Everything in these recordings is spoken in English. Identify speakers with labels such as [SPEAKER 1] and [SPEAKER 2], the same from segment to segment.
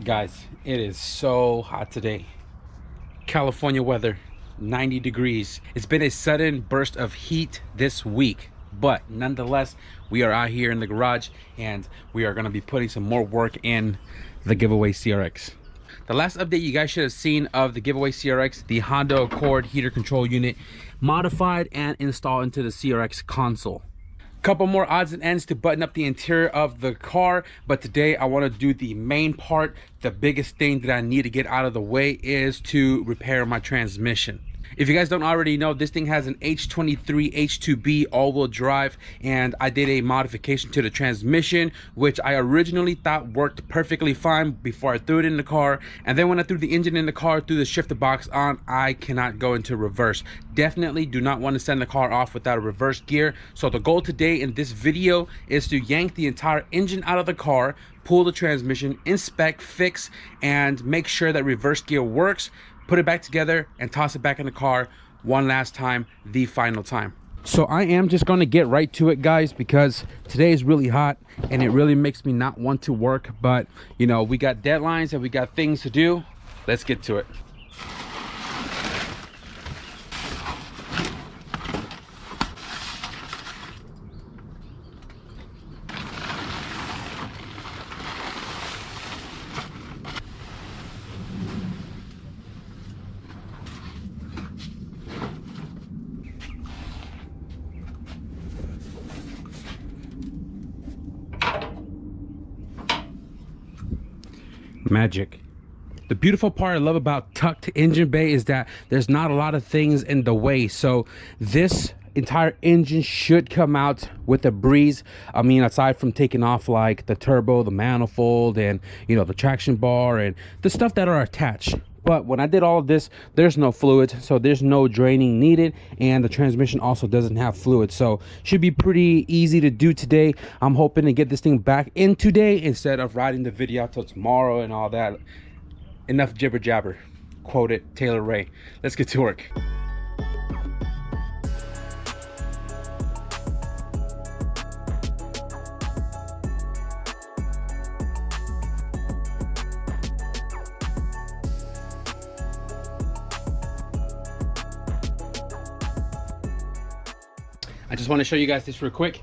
[SPEAKER 1] Guys, it is so hot today. California weather, 90 degrees. It's been a sudden burst of heat this week, but nonetheless, we are out here in the garage and we are going to be putting some more work in the giveaway CRX. The last update you guys should have seen of the giveaway CRX, the Honda Accord heater control unit modified and installed into the CRX console. Couple more odds and ends to button up the interior of the car, but today I want to do the main part. The biggest thing that I need to get out of the way is to repair my transmission. If you guys don't already know, this thing has an H23 H2B all-wheel drive, and I did a modification to the transmission, which I originally thought worked perfectly fine before I threw it in the car. And then when I threw the engine in the car, threw the shifter box on, I cannot go into reverse. Definitely do not want to send the car off without a reverse gear. So the goal today in this video is to yank the entire engine out of the car, pull the transmission, inspect, fix, and make sure that reverse gear works. Put it back together and toss it back in the car one last time, the final time. So I am just going to get right to it, guys, because today is really hot and it really makes me not want to work. But you know, we got deadlines and we got things to do. Let's get to it. Magic. The beautiful part I love about tucked engine bay is that there's not a lot of things in the way, so this entire engine should come out with a breeze. I mean, aside from taking off like the turbo, the manifold, and you know, the traction bar and the stuff that are attached. But when I did all of this, there's no fluid, so there's no draining needed, and the transmission also doesn't have fluid, so should be pretty easy to do today. I'm hoping to get this thing back in today instead of riding the video out till tomorrow and all that. Enough jibber jabber. Quote it, Taylor Ray. Let's get to work. I just want to show you guys this real quick.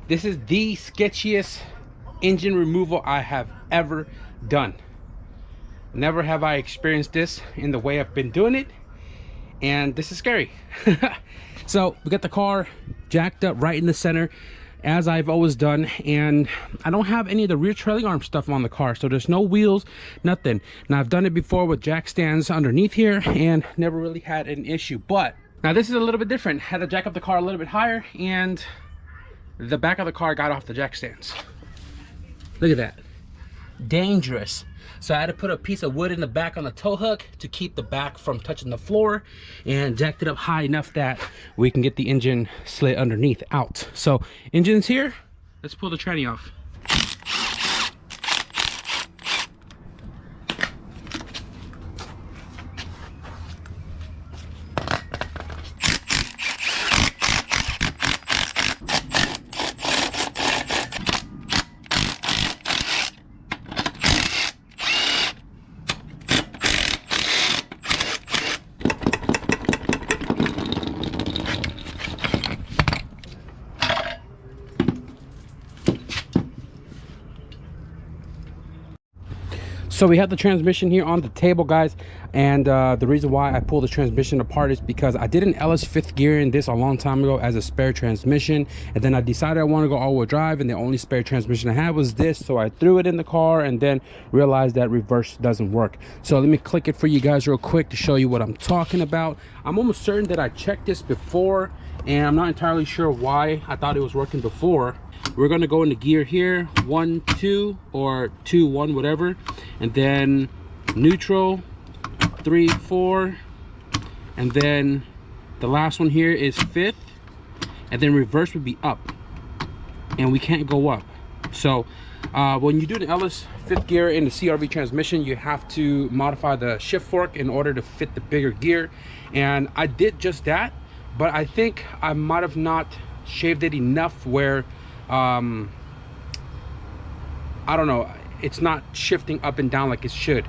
[SPEAKER 1] This is the sketchiest engine removal I have ever done. Never have I experienced this in the way I've been doing it, and this is scary. So we got the car jacked up right in the center, as I've always done, and I don't have any of the rear trailing arm stuff on the car, so there's no wheels, nothing. Now I've done it before with jack stands underneath here and never really had an issue, but now this is a little bit different. Had to jack up the car a little bit higher, and the back of the car got off the jack stands. Look at that. Dangerous. So I had to put a piece of wood in the back on the tow hook to keep the back from touching the floor, and jacked it up high enough that we can get the engine slit underneath out. So engine's here. Let's pull the tranny off. So we have the transmission here on the table, guys, and the reason why I pulled the transmission apart is because I did an LS 5th gear in this a long time ago as a spare transmission, and then I decided I want to go all-wheel drive, and the only spare transmission I had was this, so I threw it in the car and then realized that reverse doesn't work. So let me click it for you guys real quick to show you what I'm talking about. I'm almost certain that I checked this before, and I'm not entirely sure why I thought it was working before. We're going to go into gear here, 1 2 or 2 1, whatever, and then neutral, 3 4, and then the last one here is 5th, and then reverse would be up, and we can't go up. So when you do the LS 5th gear in the CRV transmission, you have to modify the shift fork in order to fit the bigger gear, and I did just that, but I think I might have not shaved it enough where I don't know, it's not shifting up and down like it should,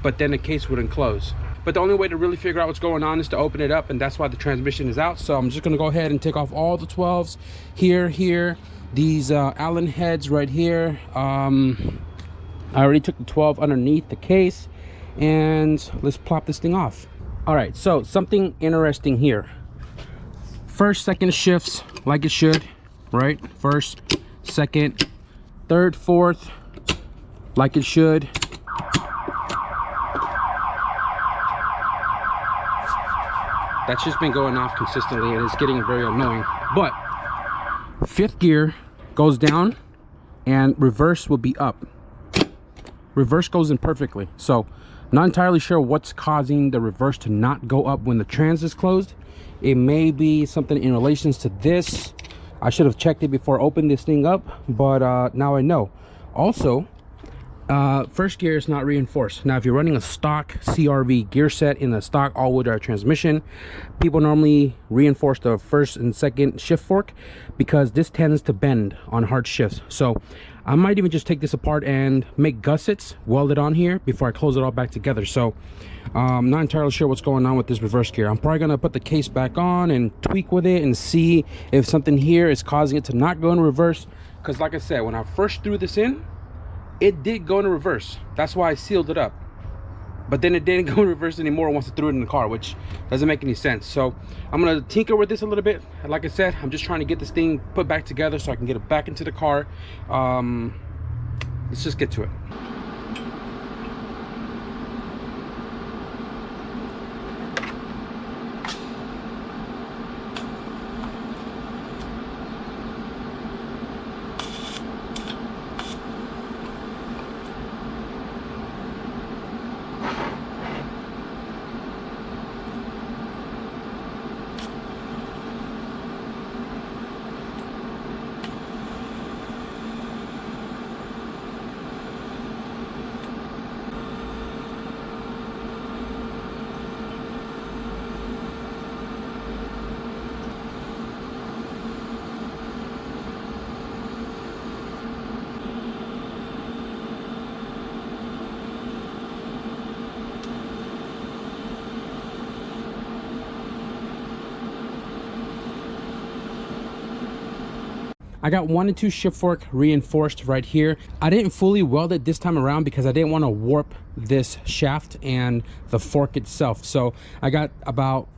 [SPEAKER 1] but then the case wouldn't close. But the only way to really figure out what's going on is to open it up, and that's why the transmission is out. So I'm just gonna go ahead and take off all the 12s here, these Allen heads right here. I already took the 12 underneath the case, and let's plop this thing off. All right, so something interesting here. First, second shifts like it should, right? First, second, third, fourth, like it should. That's just been going off consistently, and it's getting very annoying. But fifth gear goes down and reverse will be up. Reverse goes in perfectly. So not entirely sure what's causing the reverse to not go up when the trans is closed. It may be something in relations to this. I should have checked it before I opened this thing up, but now I know. Also, first gear is not reinforced. Now if you're running a stock CRV gear set in a stock all-wheel drive transmission, people normally reinforce the first and second shift fork because this tends to bend on hard shifts. So I might even just take this apart and make gussets, weld it on here before I close it all back together. So I'm not entirely sure what's going on with this reverse gear. I'm probably gonna put the case back on and tweak with it and see if something here is causing it to not go in reverse, because like I said, when I first threw this in, it did go into reverse. That's why I sealed it up, but then it didn't go in reverse anymore once I threw it in the car, which doesn't make any sense. So I'm gonna tinker with this a little bit. Like I said, I'm just trying to get this thing put back together so I can get it back into the car. Let's just get to it. I got 1 and 2 shift fork reinforced right here. I didn't fully weld it this time around because I didn't want to warp this shaft and the fork itself. So I got about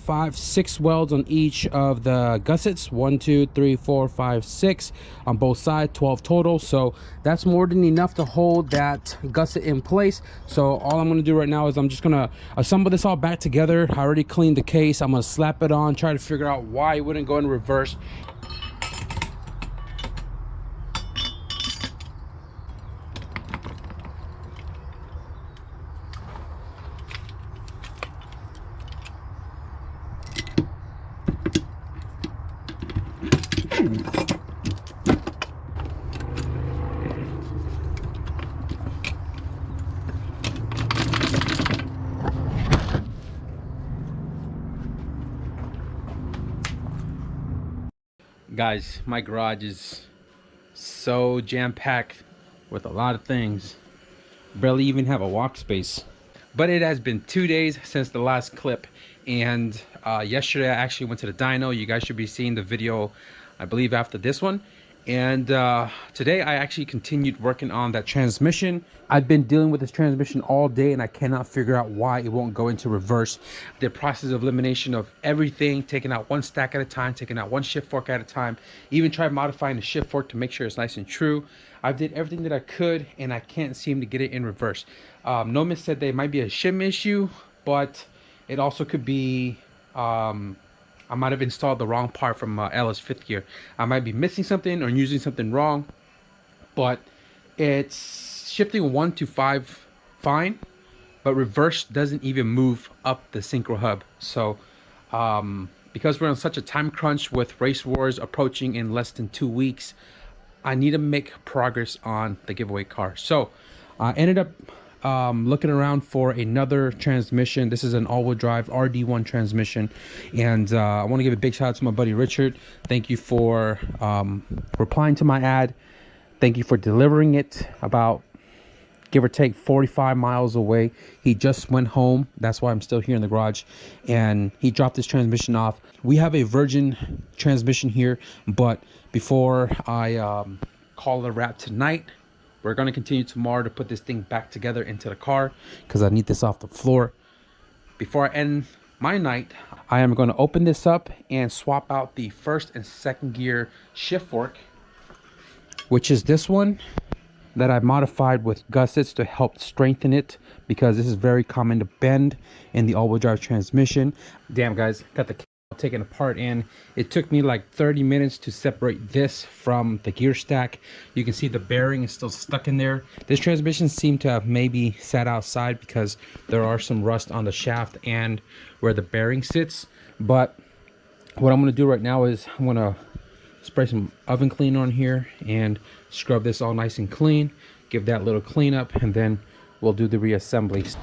[SPEAKER 1] 5-6 welds on each of the gussets. 1 2 3 4 5 6 on both sides, 12 total. So that's more than enough to hold that gusset in place. So all I'm going to do right now is I'm just going to assemble this all back together. I already cleaned the case. I'm going to slap it on, try to figure out why it wouldn't go in reverse. Guys, my garage is so jam-packed with a lot of things. Barely even have a walk space. But it has been 2 days since the last clip, and yesterday I actually went to the dyno. You guys should be seeing the video, I believe, after this one. And today I actually continued working on that transmission. I've been dealing with this transmission all day and I cannot figure out why it won't go into reverse. The process of elimination of everything, taking out one stack at a time, taking out one shift fork at a time, even tried modifying the shift fork to make sure it's nice and true. I did everything that I could and I can't seem to get it in reverse. Nomis said there might be a shim issue, but it also could be I might have installed the wrong part from Ella's 5th gear. I might be missing something or using something wrong, but it's shifting 1 to 5 fine, but reverse doesn't even move up the synchro hub. So because we're on such a time crunch with race wars approaching in less than 2 weeks, I need to make progress on the giveaway car. So I ended up looking around for another transmission. This is an all-wheel drive RD1 transmission, and I want to give a big shout out to my buddy Richard. Thank you for replying to my ad. Thank you for delivering it about, give or take, 45 miles away. He just went home. That's why I'm still here in the garage. And he dropped his transmission off. We have a virgin transmission here, but before I call it a wrap tonight, we're going to continue tomorrow to put this thing back together into the car because I need this off the floor. Before I end my night, I am going to open this up and swap out the first and second gear shift fork, which is this one that I've modified with gussets to help strengthen it, because this is very common to bend in the all-wheel drive transmission. Damn guys, got the taken apart, and it took me like 30 minutes to separate this from the gear stack. You can see the bearing is still stuck in there. This transmission seemed to have maybe sat outside because there are some rust on the shaft and where the bearing sits. But what I'm going to do right now is I'm going to spray some oven cleaner on here and scrub this all nice and clean, give that little cleanup, and then we'll do the reassembly.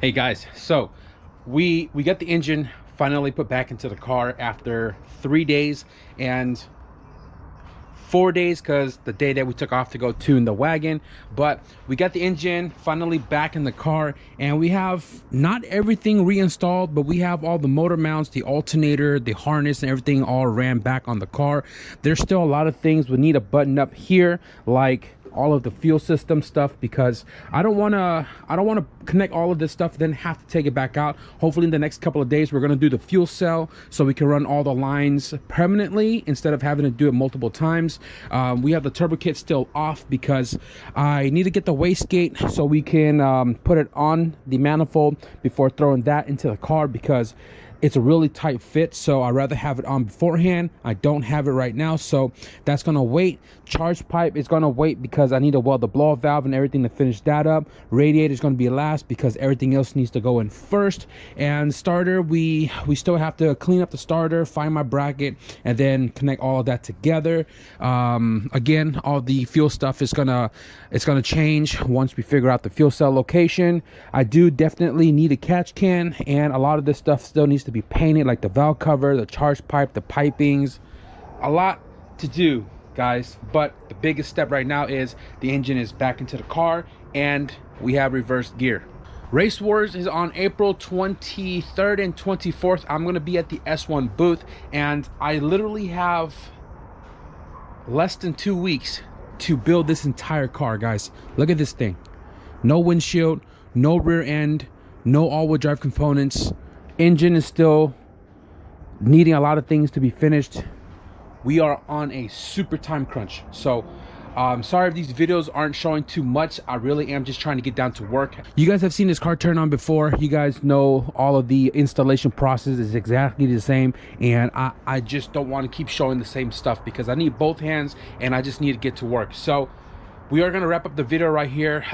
[SPEAKER 1] Hey guys, so we got the engine finally put back into the car after 3 days and 4 days, because the day that we took off to go tune the wagon. But we got the engine finally back in the car, and we have not everything reinstalled, but we have all the motor mounts, the alternator, the harness, and everything all ran back on the car. There's still a lot of things we need to button up here, like all of the fuel system stuff, because I don't want to connect all of this stuff then have to take it back out. Hopefully in the next couple of days we're going to do the fuel cell so we can run all the lines permanently instead of having to do it multiple times. We have the turbo kit still off because I need to get the wastegate so we can put it on the manifold before throwing that into the car, because it's a really tight fit, so I'd rather have it on beforehand. I don't have it right now, so that's gonna wait. Charge pipe is gonna wait because I need to weld the blow-off valve and everything to finish that up. Radiator is gonna be last because everything else needs to go in first. And starter, we still have to clean up the starter, find my bracket, and then connect all of that together. Again, all the fuel stuff is gonna change once we figure out the fuel cell location. I do definitely need a catch can, and a lot of this stuff still needs to be painted, like the valve cover, the charge pipe, the pipings. A lot to do, guys, but the biggest step right now is the engine is back into the car and we have reverse gear. Race Wars is on April 23rd and 24th. I'm going to be at the S1 booth, and I literally have less than 2 weeks to build this entire car, guys. Look at this thing. No windshield, no rear end, no all-wheel drive components. Engine is still needing a lot of things to be finished. We are on a super time crunch, so sorry if these videos aren't showing too much. I really am just trying to get down to work. You guys have seen this car turn on before. You guys know all of the installation process is exactly the same, and I just don't want to keep showing the same stuff because I need both hands and I just need to get to work. So we are going to wrap up the video right here.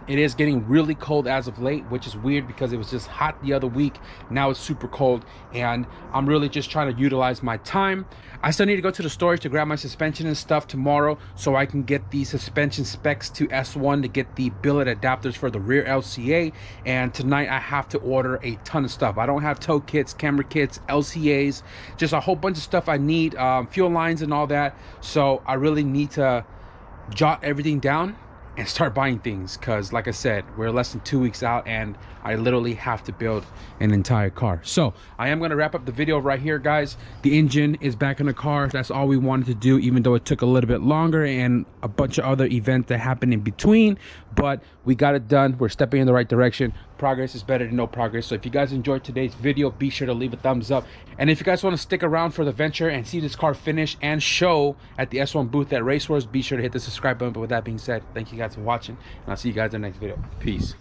[SPEAKER 1] It is getting really cold as of late, which is weird because it was just hot the other week. Now it's super cold, and I'm really just trying to utilize my time. I still need to go to the storage to grab my suspension and stuff tomorrow, so I can get the suspension specs to S1 to get the billet adapters for the rear LCA. And tonight I have to order a ton of stuff. I don't have tow kits, camera kits, LCAs, just a whole bunch of stuff I need, fuel lines and all that. So I really need to jot everything down and start buying things, because like I said, we're less than 2 weeks out and I literally have to build an entire car. So I am going to wrap up the video right here, guys. The engine is back in the car. That's all we wanted to do, even though it took a little bit longer and a bunch of other events that happened in between, but we got it done. We're stepping in the right direction. Progress is better than no progress. So if you guys enjoyed today's video, be sure to leave a thumbs up. And if you guys want to stick around for the venture and see this car finish and show at the S1 booth at Race Wars, be sure to hit the subscribe button. But with that being said, thank you guys for watching, and I'll see you guys in the next video. Peace.